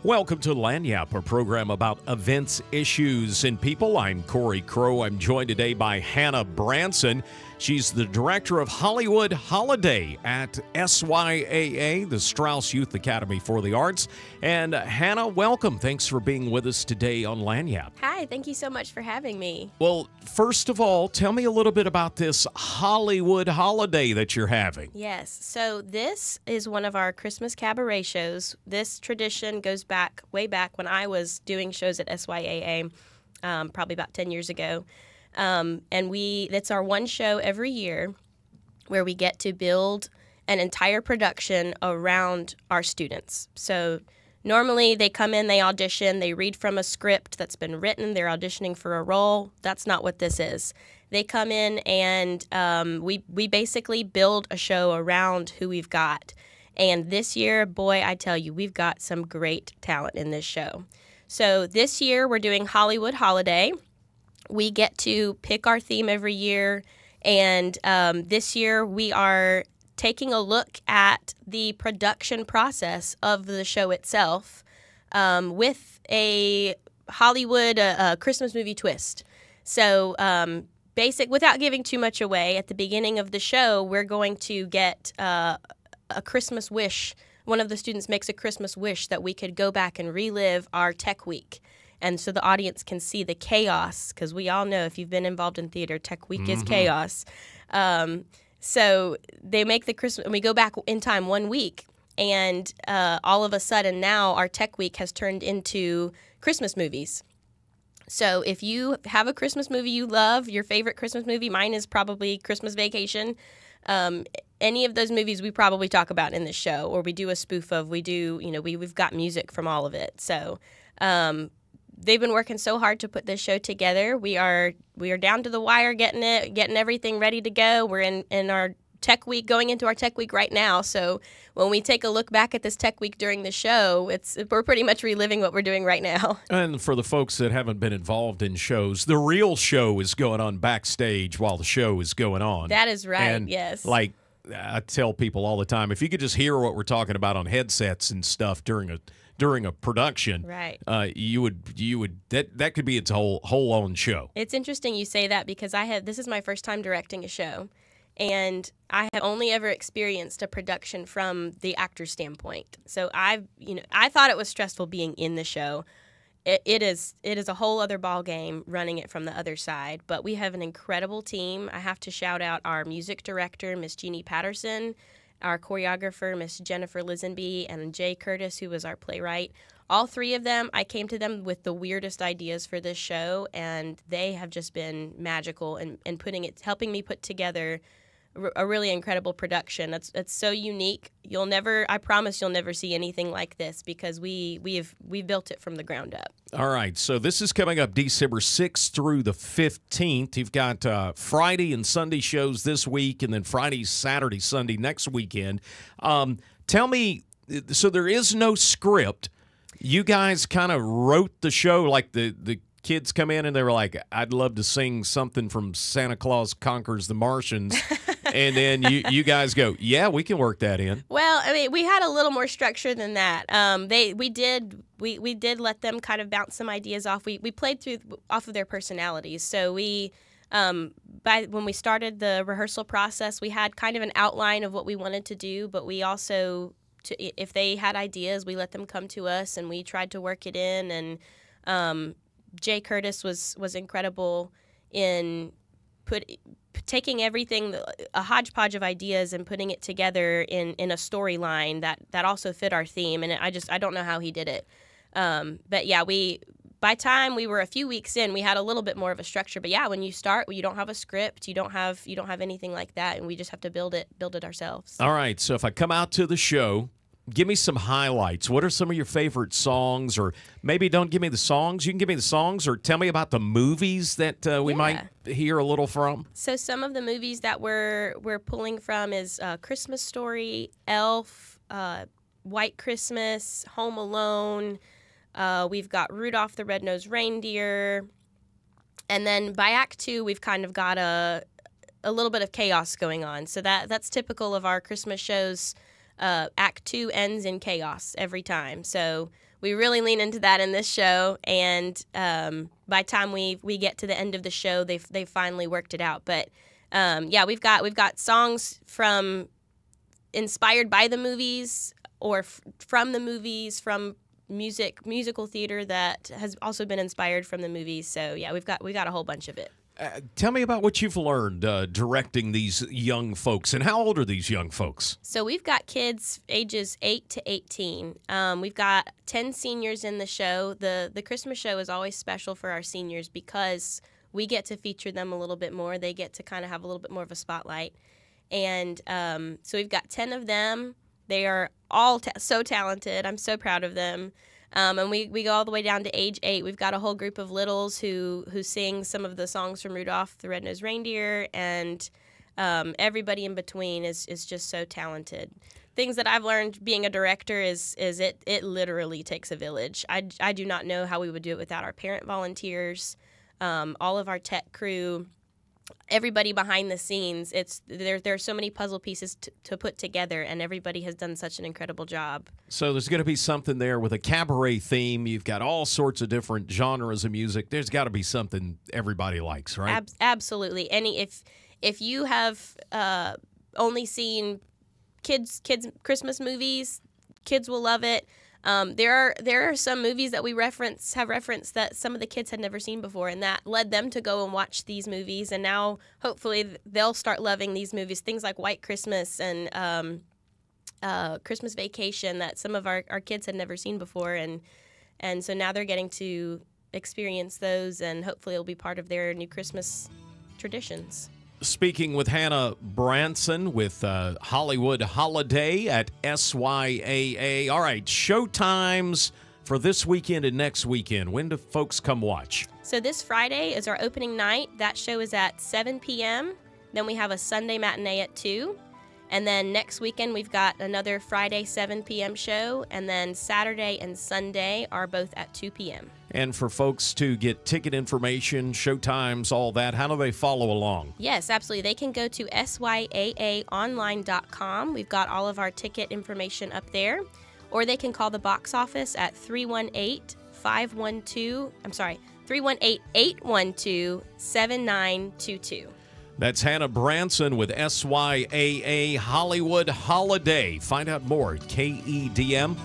Welcome to Lanyap, a program about events, issues, and people. I'm Corey Crow. I'm joined today by Hannah Branson. She's the director of Hollywood Holiday at SYAA, the Strauss Youth Academy for the Arts. And Hannah, welcome. Thanks for being with us today on Lanyap. Hi, thank you so much for having me. Well, first of all, tell me a little bit about this Hollywood Holiday that you're having. Yes, so this is one of our Christmas cabaret shows. This tradition goes back, way back when I was doing shows at SYAA, probably about 10 years ago. And that's our one show every year where we get to build an entire production around our students. So normally they come in, they audition, they read from a script that's been written, they're auditioning for a role. That's not what this is. They come in and we basically build a show around who we've got. And this year, boy, I tell you, we've got some great talent in this show. So this year we're doing Hollywood Holiday. We get to pick our theme every year, and this year we are taking a look at the production process of the show itself with a Hollywood Christmas movie twist. So without giving too much away, at the beginning of the show, we're going to get a Christmas wish. One of the students makes a Christmas wish that we could go back and relive our tech week. And so the audience can see the chaos, because we all know if you've been involved in theater, tech week is chaos. So they make the Christmas, and we go back in time 1 week, and all of a sudden now our tech week has turned into Christmas movies. So if you have a Christmas movie you love, your favorite Christmas movie, mine is probably Christmas Vacation. Any of those movies we probably talk about in this show, or we do a spoof of. We do, we've got music from all of it. So they've been working so hard to put this show together. We are down to the wire, getting everything ready to go. We're in our tech week, going into our tech week right now. So when we take a look back at this tech week during the show, we're pretty much reliving what we're doing right now. And for the folks that haven't been involved in shows, the real show is going on backstage while the show is going on. That is right, and yes. Like I tell people all the time, if you could just hear what we're talking about on headsets and stuff during a production, right? You would that could be its whole own show. It's interesting you say that, because this is my first time directing a show, and I have only ever experienced a production from the actor's standpoint. So I thought it was stressful being in the show. It is a whole other ball game running it from the other side. But we have an incredible team. I have to shout out our music director, Miss Jeannie Patterson, our choreographer, Miss Jennifer Lisenby, and Jay Curtis, who was our playwright. All three of them, I came to them with the weirdest ideas for this show, and they have just been magical in helping me put together a really incredible production. It's so unique. I promise you'll never see anything like this, because we built it from the ground up. All right, so this is coming up December 6th through the 15th. You've got Friday and Sunday shows this week, and then Friday, Saturday, Sunday next weekend. Tell me, so there is no script. You guys kind of wrote the show, like the kids come in and they were like, I'd love to sing something from Santa Claus Conquers the Martians. And then you guys go, yeah, we can work that in. Well, I mean, we had a little more structure than that. We did let them kind of bounce some ideas off. We played off of their personalities. So when we started the rehearsal process, we had kind of an outline of what we wanted to do, but we also, if they had ideas, we let them come to us and we tried to work it in. And Jay Curtis was incredible in taking everything, a hodgepodge of ideas, and putting it together in a storyline that also fit our theme. And I don't know how he did it. But yeah, by time we were a few weeks in, we had a little bit more of a structure. But yeah, when you start, you don't have a script, you don't have anything like that, and we just have to build it ourselves. All right. So if I come out to the show, give me some highlights. What are some of your favorite songs? Or maybe don't give me the songs. You can give me the songs, or tell me about the movies that we might hear a little from. So some of the movies that we're pulling from is Christmas Story, Elf, White Christmas, Home Alone. We've got Rudolph the Red-Nosed Reindeer. And then by Act 2, we've kind of got a little bit of chaos going on. So that's typical of our Christmas shows. Act 2 ends in chaos every time. So we really lean into that in this show, and by the time we get to the end of the show, they finally worked it out. But yeah, we've got songs from inspired by the movies or from the movies, from musical theater that has also been inspired from the movies. So yeah, we got a whole bunch of it. Tell me about what you've learned directing these young folks. And how old are these young folks? So we've got kids ages 8 to 18. We've got 10 seniors in the show. The Christmas show is always special for our seniors because we get to feature them a little bit more. They get to kind of have a little bit more of a spotlight. And so we've got 10 of them. They are all so talented. I'm so proud of them. And we go all the way down to age 8. We've got a whole group of littles who sing some of the songs from Rudolph the Red-Nosed Reindeer, and everybody in between is just so talented. Things that I've learned being a director is it literally takes a village. I do not know how we would do it without our parent volunteers, all of our tech crew, everybody behind the scenes. There are so many puzzle pieces to put together, and everybody has done such an incredible job. So there's going to be something there with a cabaret theme. You've got all sorts of different genres of music. There's got to be something everybody likes, right? Absolutely. If you have only seen kids Christmas movies, kids will love it. There are some movies that we have referenced that some of the kids had never seen before, and that led them to go and watch these movies. And now, hopefully, they'll start loving these movies. Things like White Christmas and Christmas Vacation that some of our kids had never seen before, and so now they're getting to experience those, and hopefully, it'll be part of their new Christmas traditions. Speaking with Hannah Branson with Hollywood Holiday at SYAA. All right, show times for this weekend and next weekend. When do folks come watch? So this Friday is our opening night. That show is at 7 p.m. Then we have a Sunday matinee at 2. And then next weekend we've got another Friday 7 p.m. show. And then Saturday and Sunday are both at 2 p.m. And for folks to get ticket information, showtimes, all that, how do they follow along? Yes, absolutely. They can go to SYAAonline.com. We've got all of our ticket information up there. Or they can call the box office at 318-812-7922. That's Hannah Branson with SYAA Hollywood Holiday. Find out more at KEDM.org.